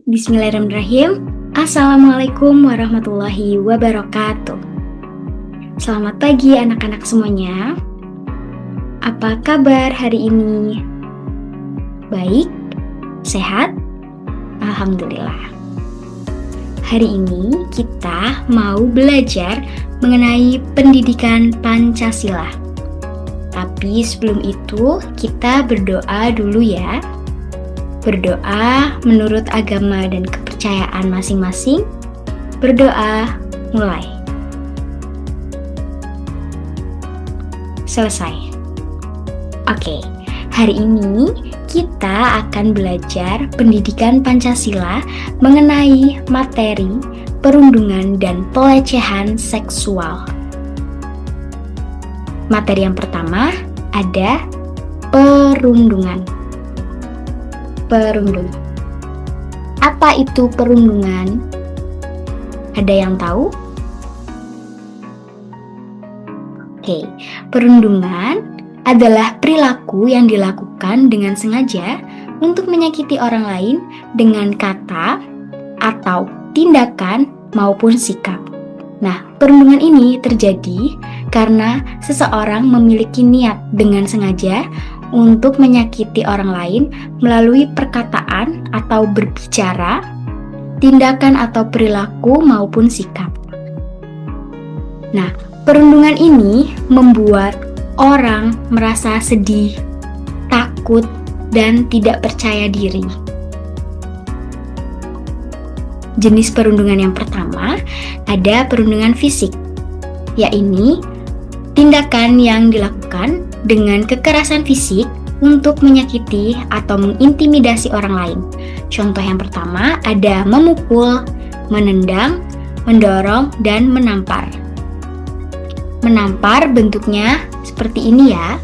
Bismillahirrahmanirrahim. Assalamualaikum warahmatullahi wabarakatuh. Selamat pagi anak-anak semuanya. Apa kabar hari ini? Baik? Sehat? Alhamdulillah. Hari ini kita mau belajar mengenai pendidikan Pancasila. Tapi sebelum itu kita berdoa dulu ya. Berdoa menurut agama dan kepercayaan masing-masing. Berdoa mulai. Selesai. Oke, hari ini kita akan belajar pendidikan Pancasila mengenai materi perundungan dan pelecehan seksual. Materi yang pertama ada perundungan. Perundungan. Apa itu perundungan? Ada yang tahu? Oke, perundungan adalah perilaku yang dilakukan dengan sengaja untuk menyakiti orang lain dengan kata atau tindakan maupun sikap. Nah, perundungan ini terjadi karena seseorang memiliki niat dengan sengaja untuk menyakiti orang lain melalui perkataan atau berbicara, tindakan atau perilaku maupun sikap. Nah, perundungan ini membuat orang merasa sedih, takut, dan tidak percaya diri. Jenis perundungan yang pertama ada perundungan fisik, yaitu tindakan yang dilakukan dengan kekerasan fisik untuk menyakiti atau mengintimidasi orang lain. Contoh yang pertama ada memukul, menendang, mendorong, dan menampar. Menampar bentuknya seperti ini ya.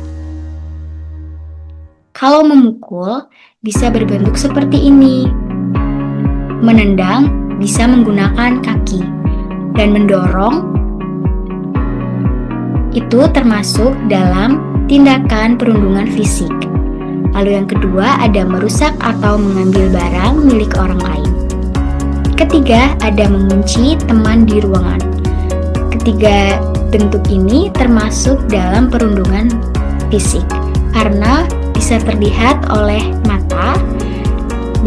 Kalau memukul bisa berbentuk seperti ini. Menendang bisa menggunakan kaki. Dan mendorong itu termasuk dalam tindakan perundungan fisik. Lalu yang kedua ada merusak atau mengambil barang milik orang lain. Ketiga ada mengunci teman di ruangan. Ketiga bentuk ini termasuk dalam perundungan fisik karena bisa terlihat oleh mata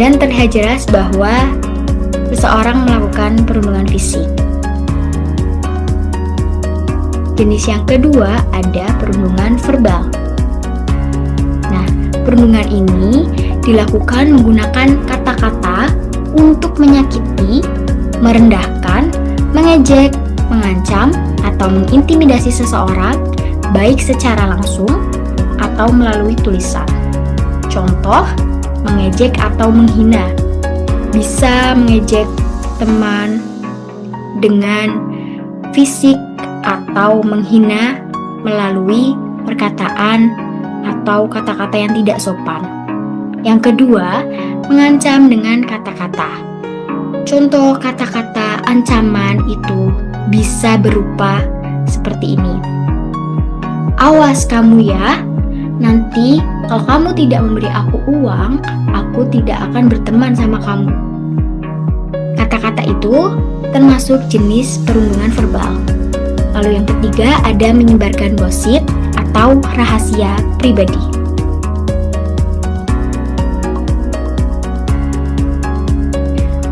dan terlihat jelas bahwa seseorang melakukan perundungan fisik. Jenis yang kedua ada perundungan verbal. Nah, perundungan ini dilakukan menggunakan kata-kata untuk menyakiti, merendahkan, mengejek, mengancam, atau mengintimidasi seseorang baik secara langsung atau melalui tulisan. Contoh, mengejek atau menghina. Bisa mengejek teman dengan fisik atau menghina melalui perkataan atau kata-kata yang tidak sopan. Yang kedua, mengancam dengan kata-kata. Contoh kata-kata ancaman itu bisa berupa seperti ini. Awas kamu ya, nanti kalau kamu tidak memberi aku uang, aku tidak akan berteman sama kamu. Kata-kata itu termasuk jenis perundungan verbal. Lalu yang ketiga ada menyebarkan gosip atau rahasia pribadi.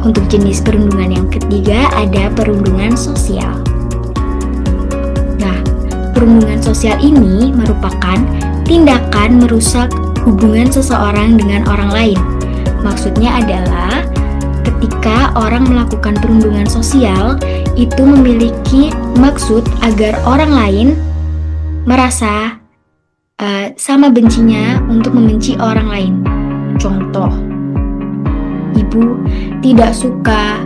Untuk jenis perundungan yang ketiga ada perundungan sosial. Nah, perundungan sosial ini merupakan tindakan merusak hubungan seseorang dengan orang lain. Maksudnya adalah ketika orang melakukan perundungan sosial itu memiliki maksud agar orang lain merasa sama bencinya untuk membenci orang lain. Contoh, ibu tidak suka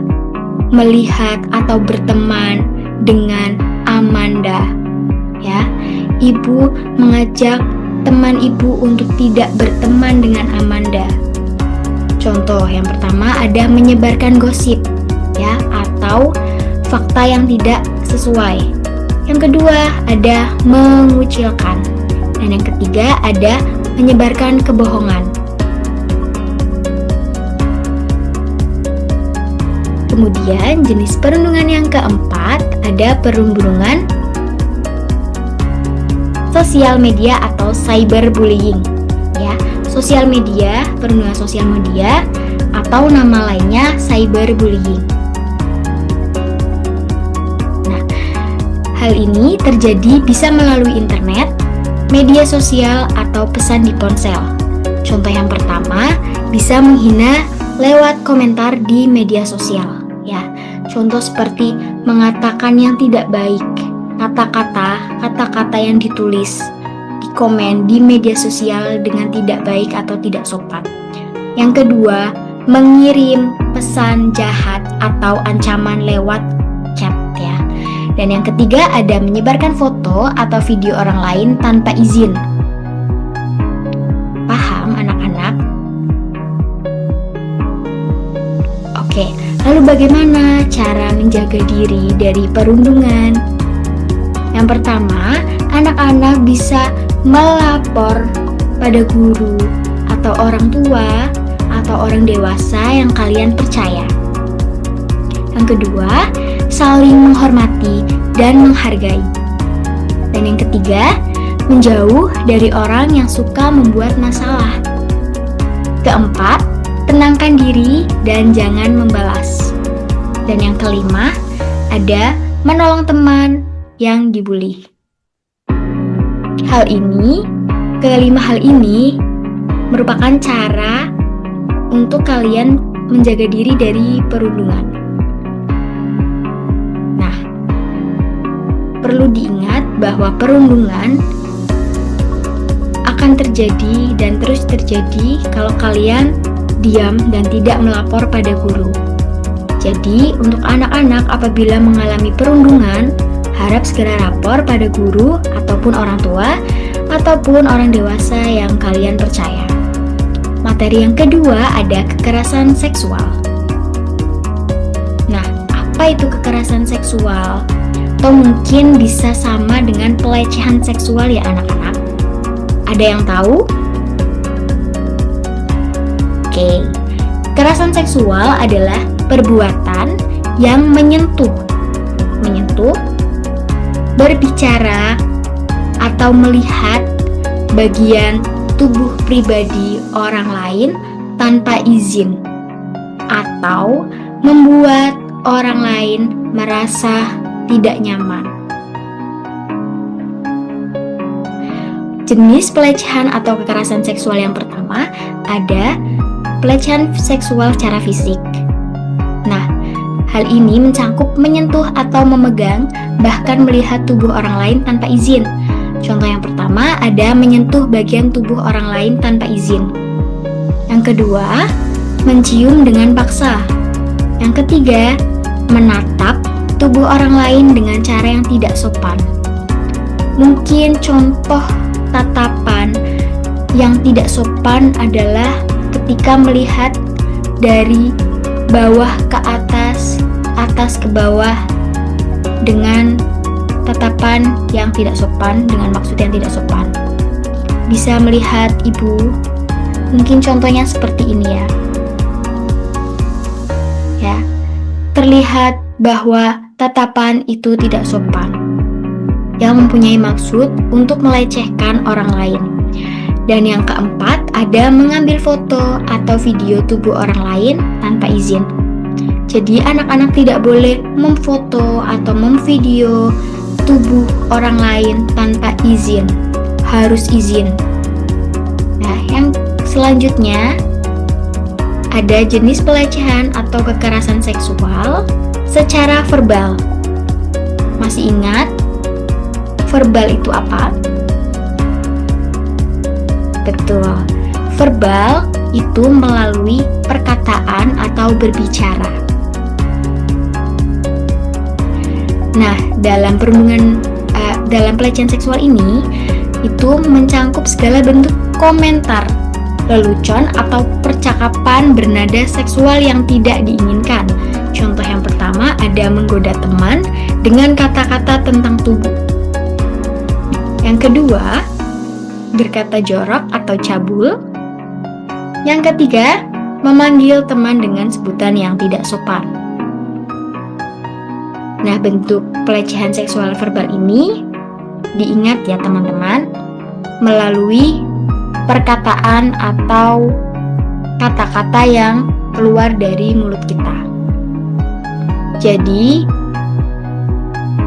melihat atau berteman dengan Amanda. Ya, ibu mengajak teman ibu untuk tidak berteman dengan Amanda. Contoh yang pertama ada menyebarkan gosip, ya, atau fakta yang tidak sesuai. Yang kedua ada mengucilkan. Dan yang ketiga ada menyebarkan kebohongan. Kemudian jenis perundungan yang keempat ada perundungan sosial media atau cyberbullying. Ya, sosial media, perundungan sosial media atau nama lainnya cyberbullying. Nah, hal ini terjadi bisa melalui internet, media sosial atau pesan di ponsel. Contoh yang pertama, bisa menghina lewat komentar di media sosial. Ya, contoh seperti mengatakan yang tidak baik, kata-kata yang ditulis di komen di media sosial dengan tidak baik atau tidak sopan. Yang kedua, mengirim pesan jahat atau ancaman lewat chat ya. Dan yang ketiga ada menyebarkan foto atau video orang lain tanpa izin. Paham anak-anak? Oke, lalu bagaimana cara menjaga diri dari perundungan? Yang pertama, anak-anak bisa melapor pada guru atau orang tua atau orang dewasa yang kalian percaya. Yang kedua, saling menghormati dan menghargai. Dan yang ketiga, menjauh dari orang yang suka membuat masalah. Keempat, tenangkan diri dan jangan membalas. Dan yang kelima, ada menolong teman yang dibully. Kelima hal ini merupakan cara untuk kalian menjaga diri dari perundungan. Nah, perlu diingat bahwa perundungan akan terjadi dan terus terjadi kalau kalian diam dan tidak melapor pada guru. Jadi, untuk anak-anak apabila mengalami perundungan, harap segera lapor pada guru ataupun orang tua ataupun orang dewasa yang kalian percaya. Materi yang kedua ada kekerasan seksual. Nah, apa itu kekerasan seksual? Atau mungkin bisa sama dengan pelecehan seksual ya anak-anak? Ada yang tahu? Oke, kekerasan seksual adalah perbuatan yang menyentuh, berbicara, atau melihat bagian tubuh pribadi orang lain tanpa izin, atau membuat orang lain merasa tidak nyaman. Jenis pelecehan atau kekerasan seksual yang pertama ada pelecehan seksual secara fisik. Nah, hal ini mencangkup menyentuh atau memegang, bahkan melihat tubuh orang lain tanpa izin. Contoh yang pertama ada menyentuh bagian tubuh orang lain tanpa izin. Yang kedua, mencium dengan paksa. Yang ketiga, menatap tubuh orang lain dengan cara yang tidak sopan. Mungkin contoh tatapan yang tidak sopan adalah ketika melihat dari bawah ke atas, atas ke bawah dengan tatapan yang tidak sopan, dengan maksud yang tidak sopan. Bisa melihat ibu, mungkin contohnya seperti ini ya. Ya, terlihat bahwa tatapan itu tidak sopan, yang mempunyai maksud untuk melecehkan orang lain. Dan yang keempat, ada mengambil foto atau video tubuh orang lain tanpa izin. Jadi anak-anak tidak boleh memfoto atau memvideo tubuh orang lain tanpa izin. Harus izin. Nah, yang selanjutnya ada jenis pelecehan atau kekerasan seksual secara verbal. Masih ingat verbal itu apa? Betul, verbal itu melalui perkataan atau berbicara. Nah, dalam dalam pelecehan seksual ini itu mencangkup segala bentuk komentar, lelucon atau percakapan bernada seksual yang tidak diinginkan. Contoh yang pertama ada menggoda teman dengan kata-kata tentang tubuh. Yang kedua, berkata jorok atau cabul. Yang ketiga, memanggil teman dengan sebutan yang tidak sopan. Nah, bentuk pelecehan seksual verbal ini diingat ya teman-teman, melalui perkataan atau kata-kata yang keluar dari mulut kita. Jadi,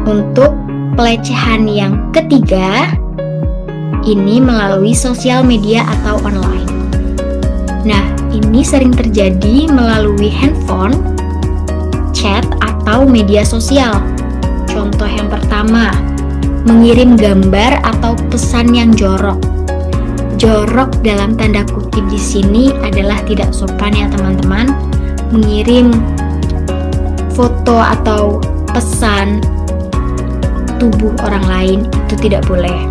untuk pelecehan yang ketiga, ini melalui sosial media atau online. Nah, ini sering terjadi melalui handphone, chat, atau media sosial. Contoh yang pertama, mengirim gambar atau pesan yang jorok. Jorok dalam tanda kutip di sini adalah tidak sopan ya teman-teman. Mengirim foto atau pesan tubuh orang lain itu tidak boleh.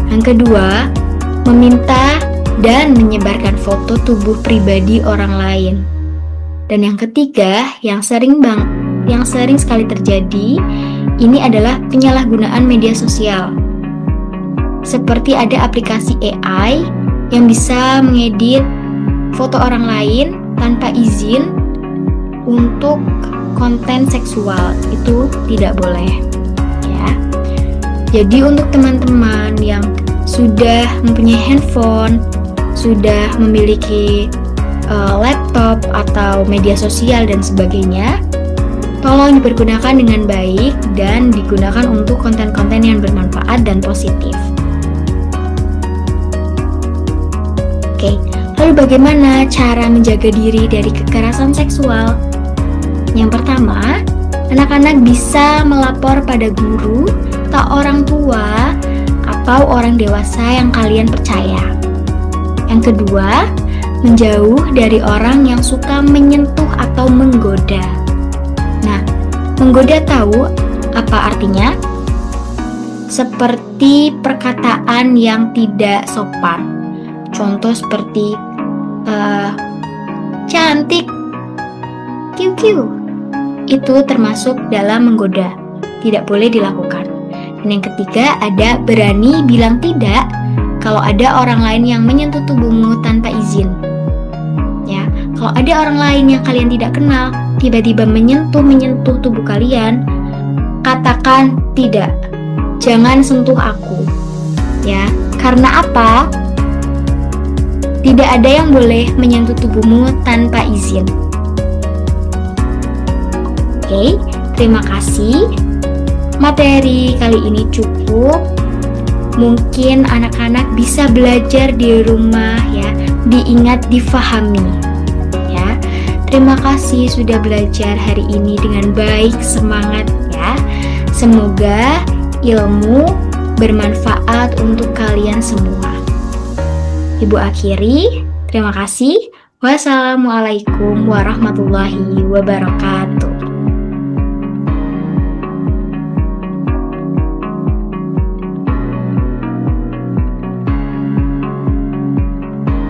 Yang kedua, meminta dan menyebarkan foto tubuh pribadi orang lain. Dan yang ketiga, yang sering sekali terjadi, ini adalah penyalahgunaan media sosial. Seperti ada aplikasi AI yang bisa mengedit foto orang lain tanpa izin untuk konten seksual, itu tidak boleh ya. Jadi untuk teman-teman yang sudah mempunyai handphone, sudah memiliki laptop atau media sosial dan sebagainya, tolong dipergunakan dengan baik dan digunakan untuk konten-konten yang bermanfaat dan positif. Oke, lalu bagaimana cara menjaga diri dari kekerasan seksual? Yang pertama, anak-anak bisa melapor pada guru atau orang tua atau orang dewasa yang kalian percaya. Yang kedua, menjauh dari orang yang suka menyentuh atau menggoda. Nah, menggoda tahu apa artinya? Seperti perkataan yang tidak sopan. Contoh seperti cantik, kiu-kiu. Itu termasuk dalam menggoda. Tidak boleh dilakukan. Dan yang ketiga, ada berani bilang tidak kalau ada orang lain yang menyentuh tubuhmu tanpa izin. Ya, kalau ada orang lain yang kalian tidak kenal tiba-tiba menyentuh tubuh kalian, katakan tidak. Jangan sentuh aku. Ya, karena apa? Tidak ada yang boleh menyentuh tubuhmu tanpa izin. Oke, terima kasih. Materi kali ini cukup. Mungkin anak-anak bisa belajar di rumah ya, diingat, difahami ya. Terima kasih sudah belajar hari ini dengan baik, semangat ya. Semoga ilmu bermanfaat untuk kalian semua. Ibu akhiri, terima kasih. Wassalamualaikum warahmatullahi wabarakatuh.